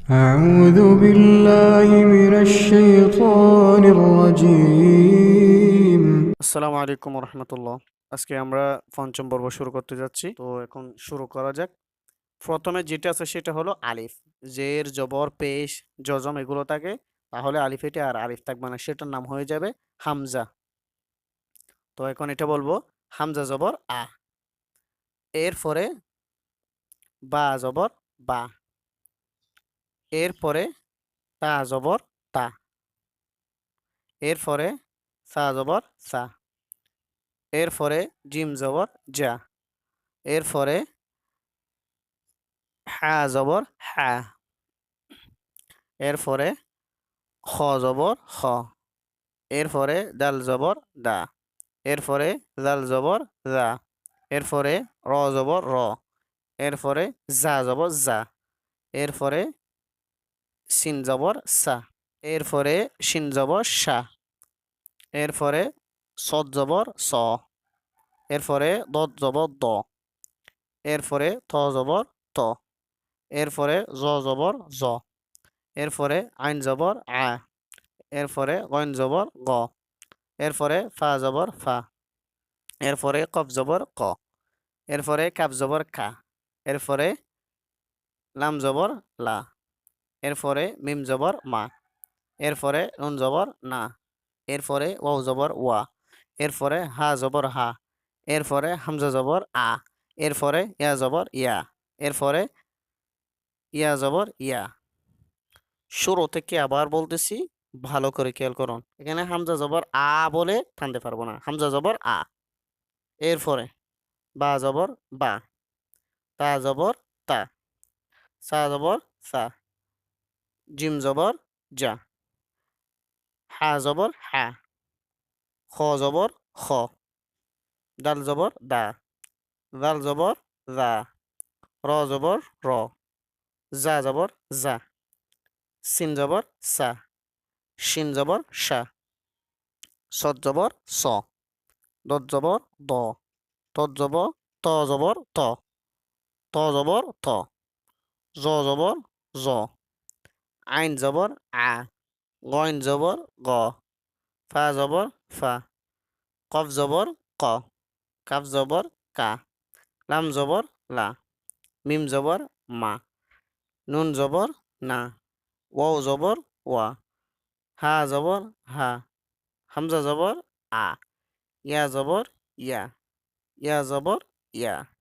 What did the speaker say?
أعوذ بالله من الشيطان الرجيم আসসালামু আলাইকুম রহমতুল্লাহ। আজকে আমরা পঞ্চম পর্ব শুরু করতে যাচ্ছি। তো এখন শুরু করা যাক। প্রথমে যেটা আছে সেটা হলো আলিফ। জের, জবর, পেশ, জজম এগুলো থাকে, তাহলে আলিফ এটা আর আলিফ থাকবে না, সেটার নাম হয়ে যাবে হামজা। তো এখন এটা বলবো হামজা জবর আ। এরপরে বা জবর বা। এরপরে তা জবর তা। এরপরে সা জবর সা। এরপরে জিম জবর যা। এরপরে হা জবর হা। এরপরে খ জবর খ। এরপরে দাল জবর দা। এরপরে জাল জবর জা। এরপরে র জবর র। এরপরে জা জবর জা। এরপরে সিন জবর সা। এরপরে শিন জবর সা। এরপরে সদ জবর স। এরপরে দদ জবর দ। এরপরে থ জবর ত। এরপরে জ জবর জ। এরপরে আইন জবর আ। এরপরে গইন জবর গ। এরপরে ফা জবর ফা। এরপরে কফ জবর ক। এরপরে কাফ জবর কা। এরপরে লাম জবর লা। এরপরে মিম জবর মা। এরপরে নুন জবর না। এরপরে ওয়াও জবর ওয়া। এরপরে হা জবর হা। এরপরে হামজা জবর আ। এরপরে ইয়া জবর ইয়া। এরপরে ইয়া জবর ইয়া। শুরু থেকে আবার বলতেছি, ভালো করে খেয়াল করুন। এখানে হামজা জবর আ বলে টানতে পারবো না, হামজা জবর আ। এরপরে বা জবর বা। তা জবর তা। সা জবর সা। জিম জবর যা। হা জবর হা। খ জবর খ। দাল জবর দা। জাল জবর জা। র জবর র। জা জবর জা। সিন জবর সা। শিন জবর সা। সদ জবর স। দত জবর দ। তত জবর ত জবর ত। ত জবর ত। জ জবর জ। আইন জবর আ। গইন জবর গ। ফা জবর ফা। কফ জবর ক। কাফ জবর কা। লাম জবর লা। মিম জবর মা। নুন জবর না। ওয়াও জবর ওয়া। হা জবর হা। হামজা জবর আ। ইয়া জবর ইয়া। ইয়া জবর ইয়া।